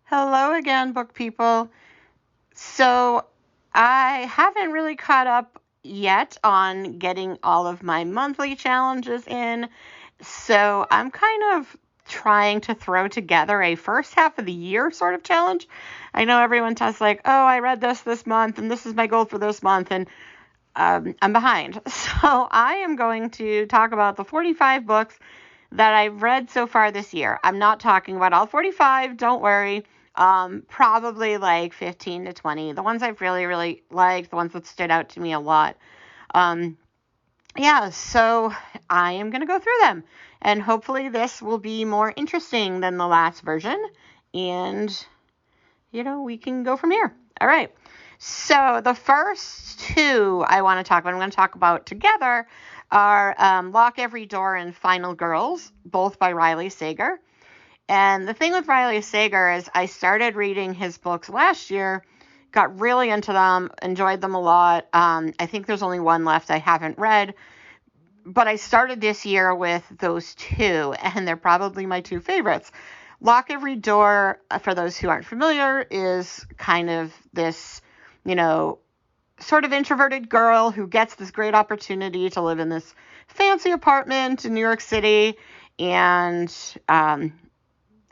Hello again, book people. So, I haven't really caught up yet on getting all of my monthly challenges in. So, I'm kind of trying to throw together a first half of the year sort of challenge. I know everyone does like, oh, I read this month, and this is my goal for this month, and I'm behind. So, I am going to talk about the 45 books that I've read so far this year. I'm not talking about all 45, don't worry. Probably like 15 to 20. The ones I've really, really liked, the ones that stood out to me a lot. Um, yeah, so I am going to go through them. And hopefully this will be more interesting than the last version. And, we can go from here. All right. So the first two I want to talk about, I'm going to talk about together, are Lock Every Door and Final Girls, both by Riley Sager. And the thing with Riley Sager is I started reading his books last year, got really into them, enjoyed them a lot. I think there's only one left I haven't read, but I started this year with those two, and they're probably my two favorites. Lock Every Door, for those who aren't familiar, is kind of this, sort of introverted girl who gets this great opportunity to live in this fancy apartment in New York City, and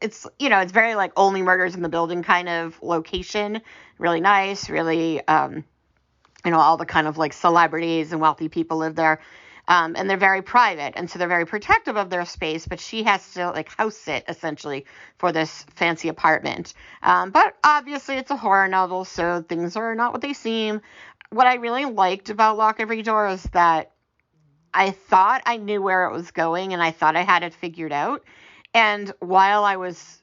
it's very like Only Murders in the Building kind of location. Really nice, really, all the kind of like celebrities and wealthy people live there. And they're very private, and so they're very protective of their space, but she has to like house sit essentially for this fancy apartment. But obviously it's a horror novel, so things are not what they seem. What I really liked about Lock Every Door is that I thought I knew where it was going, and I thought I had it figured out. And while I was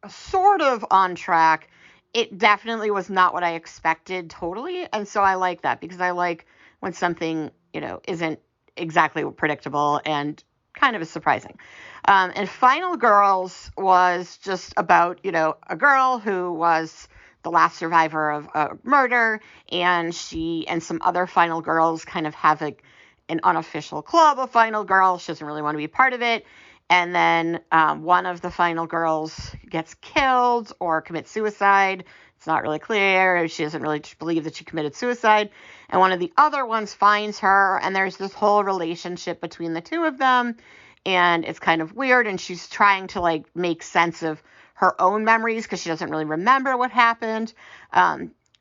sort of on track, it definitely was not what I expected totally. And so I like that, because I like when something, isn't exactly predictable and kind of is surprising. And Final Girls was just about, a girl who was the last survivor of a murder, and she and some other Final Girls kind of have an unofficial club of Final Girls. She doesn't really want to be part of it. And then one of the Final Girls gets killed or commits suicide. It's not really clear. She doesn't really believe that she committed suicide. And one of the other ones finds her, and there's this whole relationship between the two of them. And it's kind of weird, and she's trying to like make sense of her own memories because she doesn't really remember what happened.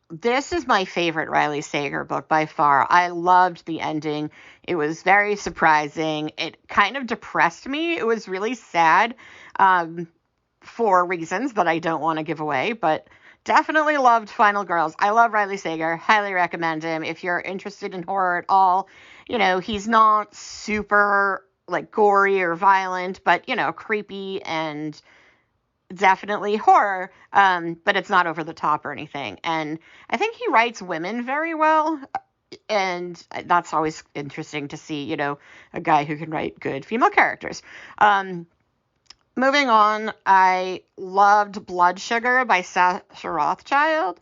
This is my favorite Riley Sager book by far. I loved the ending. It was very surprising. It kind of depressed me. It was really sad for reasons that I don't want to give away, but definitely loved Final Girls. I love Riley Sager. Highly recommend him. If you're interested in horror at all, he's not super like gory or violent, but, creepy and definitely horror, but it's not over the top or anything. And I think he writes women very well, and that's always interesting to see, a guy who can write good female characters. Moving on, I loved Blood Sugar by Sasha Rothschild.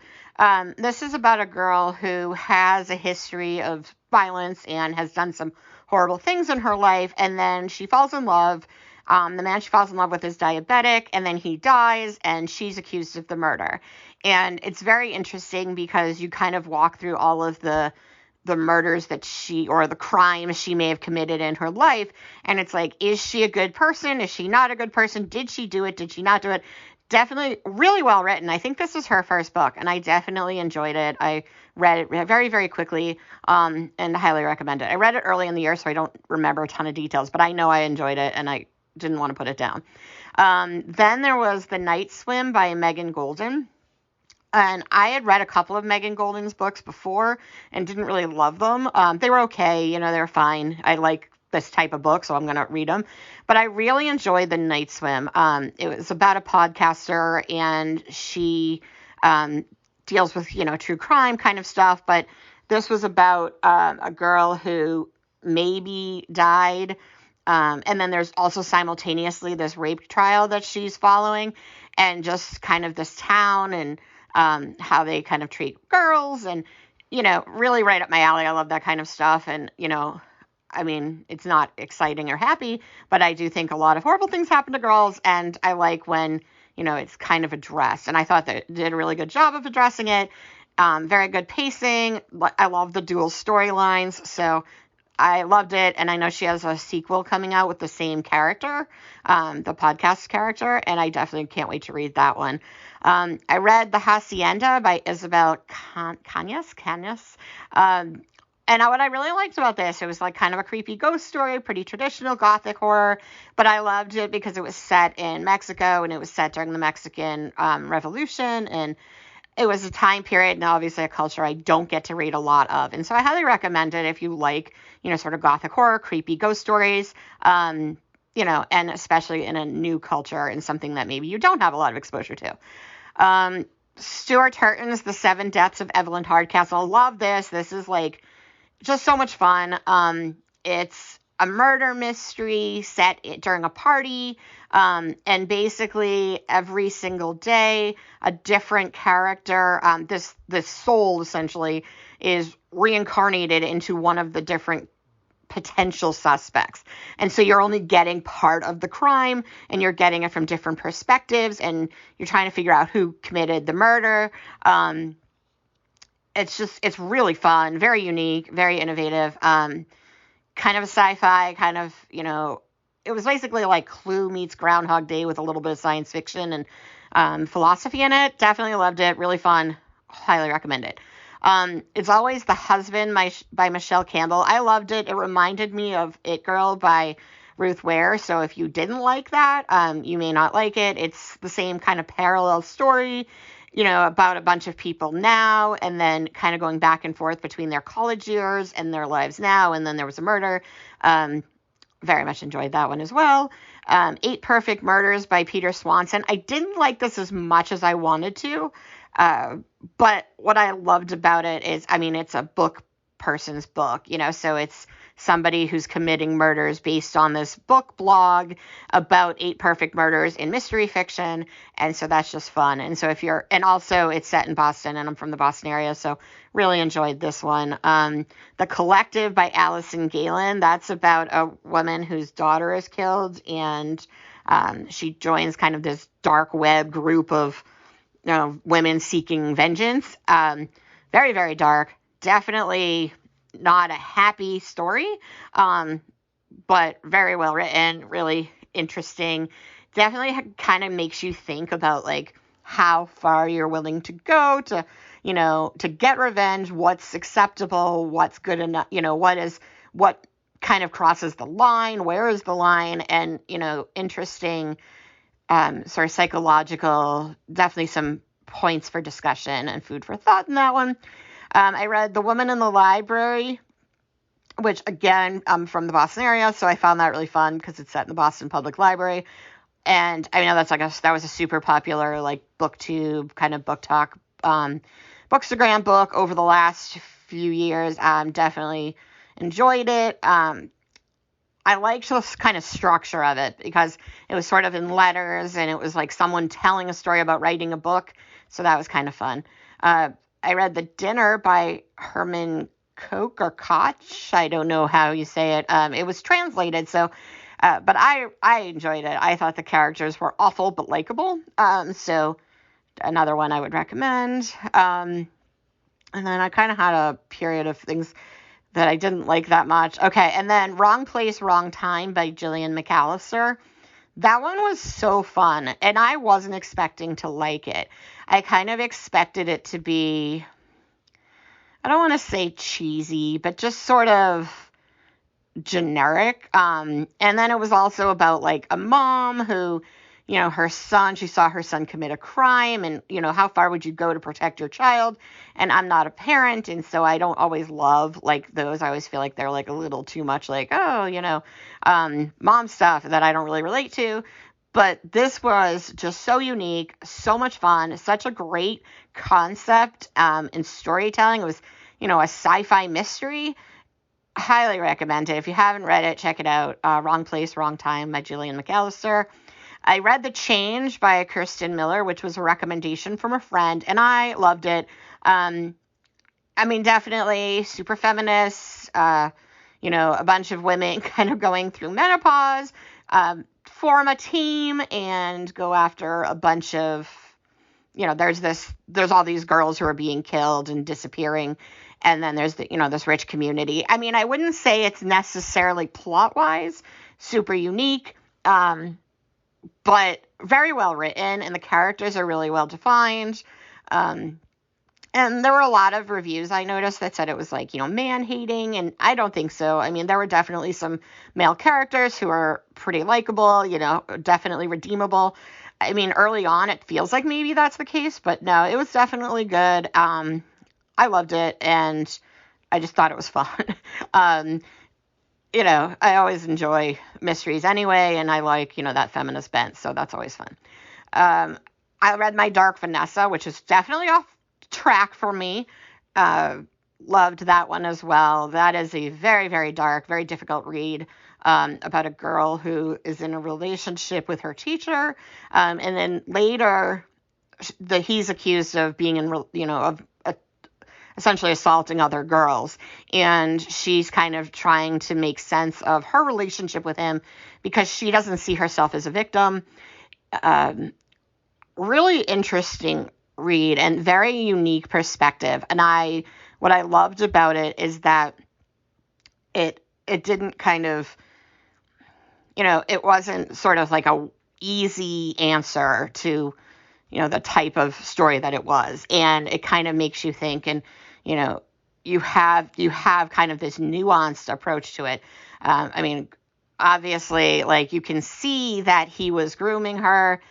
This is about a girl who has a history of violence and has done some horrible things in her life, and then she falls in love. The man she falls in love with is diabetic, and then he dies, and she's accused of the murder. And it's very interesting because you kind of walk through all of the murders that or the crimes she may have committed in her life, and it's like, is she a good person? Is she not a good person? Did she do it? Did she not do it? Definitely really well written. I think this is her first book, and I definitely enjoyed it. I read it very, very quickly, and highly recommend it. I read it early in the year, so I don't remember a ton of details, but I know I enjoyed it, and I didn't want to put it down. Then there was The Night Swim by Megan Golden. And I had read a couple of Megan Golden's books before and didn't really love them. They were okay. They were fine. I like this type of book, so I'm going to read them. But I really enjoyed The Night Swim. It was about a podcaster, and she deals with, true crime kind of stuff. But this was about a girl who maybe died. And then there's also simultaneously this rape trial that she's following, and just kind of this town and how they kind of treat girls, and, really right up my alley. I love that kind of stuff. And, it's not exciting or happy, but I do think a lot of horrible things happen to girls. And I like when, it's kind of addressed. And I thought that it did a really good job of addressing it. Very good pacing. I love the dual storylines. So I loved it. And I know she has a sequel coming out with the same character, the podcast character. And I definitely can't wait to read that one. I read The Hacienda by Isabel Cañas. And what I really liked about this, it was like kind of a creepy ghost story, pretty traditional gothic horror, but I loved it because it was set in Mexico and it was set during the Mexican Revolution, and it was a time period and obviously a culture I don't get to read a lot of. And so I highly recommend it if you like, sort of gothic horror, creepy ghost stories, and especially in a new culture and something that maybe you don't have a lot of exposure to. Stuart Hurton's The Seven Deaths of Evelyn Hardcastle. Love this. This is like just so much fun. It's a murder mystery set during a party, and basically every single day a different character, this soul essentially is reincarnated into one of the different potential suspects. And so you're only getting part of the crime and you're getting it from different perspectives and you're trying to figure out who committed the murder. It's really fun, very unique, very innovative, kind of a sci-fi, kind of, it was basically like Clue meets Groundhog Day with a little bit of science fiction and philosophy in it. Definitely loved it. Really fun. Highly recommend it. It's Always the Husband by Michelle Campbell. I loved it. It reminded me of It Girl by Ruth Ware. So if you didn't like that, you may not like it. It's the same kind of parallel story, about a bunch of people now and then kind of going back and forth between their college years and their lives now. And then there was a murder. Very much enjoyed that one as well. 8 Perfect Murders by Peter Swanson. I didn't like this as much as I wanted to. But what I loved about it is, it's a person's book, so it's somebody who's committing murders based on this book blog about 8 perfect murders in mystery fiction. And so that's just fun. And so and also it's set in Boston and I'm from the Boston area. So really enjoyed this one. The Collective by Allison Galen. That's about a woman whose daughter is killed and, she joins kind of this dark web group of, women seeking vengeance. Very, very dark. Definitely not a happy story, but very well written, really interesting. Definitely kind of makes you think about like how far you're willing to go to, to get revenge, what's acceptable, what's good enough, what kind of crosses the line, where is the line, and, interesting, sort of psychological, definitely some points for discussion and food for thought in that one. I read The Woman in the Library, which again, I'm from the Boston area, so I found that really fun because it's set in the Boston Public Library. And I know that was a super popular like BookTube kind of book talk, Bookstagram book over the last few years. Definitely enjoyed it. I liked the kind of structure of it because it was sort of in letters and it was like someone telling a story about writing a book. So that was kind of fun. I read The Dinner by Herman Koch or Koch. I don't know how you say it. It was translated. So, but I enjoyed it. I thought the characters were awful, but likable. So another one I would recommend. And then I kind of had a period of things that I didn't like that much. Okay, and then Wrong Place, Wrong Time by Gillian McAllister. That one was so fun, and I wasn't expecting to like it. I kind of expected it to be, I don't want to say cheesy, but just sort of generic. And then it was also about like a mom who, she saw her son commit a crime and, how far would you go to protect your child? And I'm not a parent. And so I don't always love like those. I always feel like they're like a little too much like, mom stuff that I don't really relate to. But this was just so unique, so much fun, such a great concept and storytelling. It was, a sci-fi mystery. Highly recommend it. If you haven't read it, check it out. Wrong Place, Wrong Time by Gillian McAllister. I read The Change by Kirsten Miller, which was a recommendation from a friend, and I loved it. Definitely super feminist, a bunch of women kind of going through menopause, form a team and go after a bunch of, there's all these girls who are being killed and disappearing. And then there's this rich community. I mean, I wouldn't say it's necessarily plot-wise super unique, but very well written, and the characters are really well defined. And there were a lot of reviews I noticed that said it was like, man-hating, and I don't think so. I mean, there were definitely some male characters who are pretty likable, definitely redeemable. I mean, early on, it feels like maybe that's the case, but no, it was definitely good. I loved it, and I just thought it was fun. I always enjoy mysteries anyway, and I like, that feminist bent, so that's always fun. I read my Dark Vanessa, which is definitely off track for me. Loved that one as well. That is a very, very dark, very difficult read about a girl who is in a relationship with her teacher, and then later he's accused of being essentially assaulting other girls, and she's kind of trying to make sense of her relationship with him because she doesn't see herself as a victim. Really interesting read and very unique perspective. And what I loved about it is that it didn't kind of, it wasn't sort of like a easy answer to, the type of story that it was. And it kind of makes you think, and, you have kind of this nuanced approach to it. I mean, obviously, like, you can see that he was grooming her,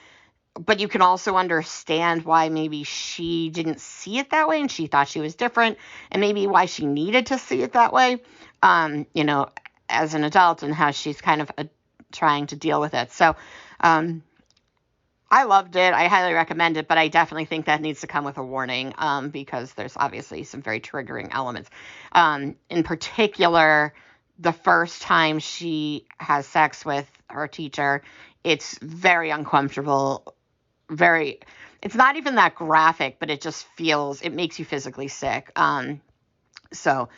but you can also understand why maybe she didn't see it that way and she thought she was different, and maybe why she needed to see it that way, as an adult, and how she's kind of trying to deal with it. So I loved it. I highly recommend it, but I definitely think that needs to come with a warning, because there's obviously some very triggering elements. In particular, the first time she has sex with her teacher, it's very uncomfortable. It's not even that graphic, but it makes you physically sick. So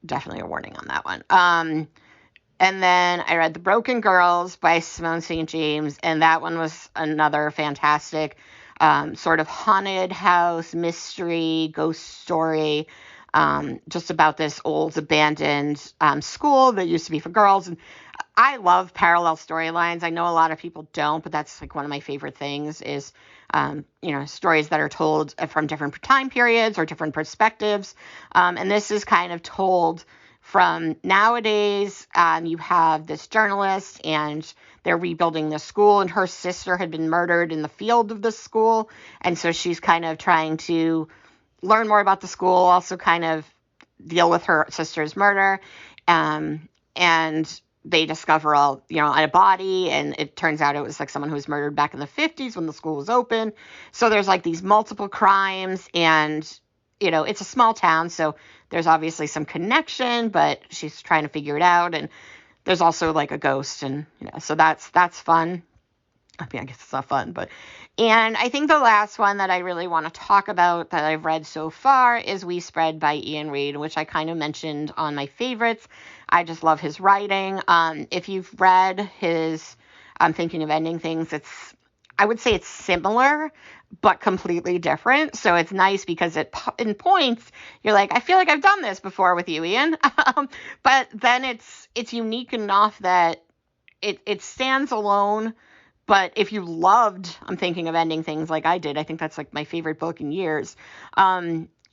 definitely a warning on that one. And then I read The Broken Girls by Simone St. James, and that one was another fantastic sort of haunted house mystery, ghost story, just about this old abandoned school that used to be for girls. And I love parallel storylines. I know a lot of people don't, but that's like one of my favorite things is, stories that are told from different time periods or different perspectives. And this is kind of told from nowadays. You have this journalist, and they're rebuilding the school, and her sister had been murdered in the field of the school. And so she's kind of trying to learn more about the school, also kind of deal with her sister's murder. And they discover a body, and it turns out it was like someone who was murdered back in the 50s when the school was open. So there's like these multiple crimes, and it's a small town, so there's obviously some connection, but she's trying to figure it out. And there's also like a ghost, and so that's fun. I mean, I guess it's not fun, and I think the last one that I really want to talk about that I've read so far is We Spread by Ian Reid, which I kind of mentioned on my favorites. I just love his writing. If you've read his I'm Thinking of Ending Things, I would say it's similar, but completely different. So it's nice because in points, you're like, I feel like I've done this before with you, Ian. But then it's unique enough that it stands alone. But if you loved I'm Thinking of Ending Things like I did, I think that's like my favorite book in years.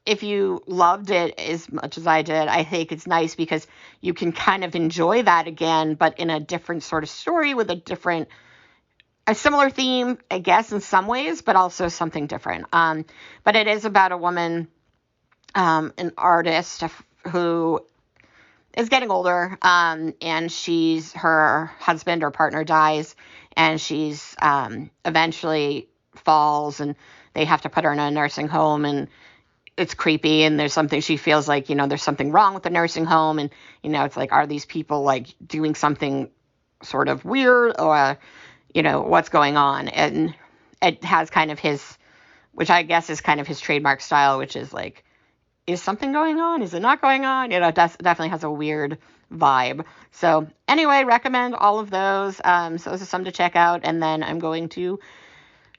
If you loved it as much as I did, I think it's nice because you can kind of enjoy that again, but in a different sort of story with a similar theme, I guess, in some ways, but also something different. But it is about a woman, an artist who is getting older, and her husband or partner dies, and she's eventually falls, and they have to put her in a nursing home, and it's creepy, and there's something she feels like, there's something wrong with the nursing home, and, it's like, are these people like doing something sort of weird, or what's going on? And it has kind of which I guess is kind of his trademark style, which is like, is something going on? Is it not going on? It definitely has a weird vibe. So anyway, recommend all of those. So those are some to check out. And then I'm going to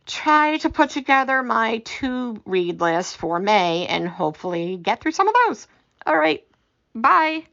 try to put together my to-read list for May and hopefully get through some of those. All right. Bye.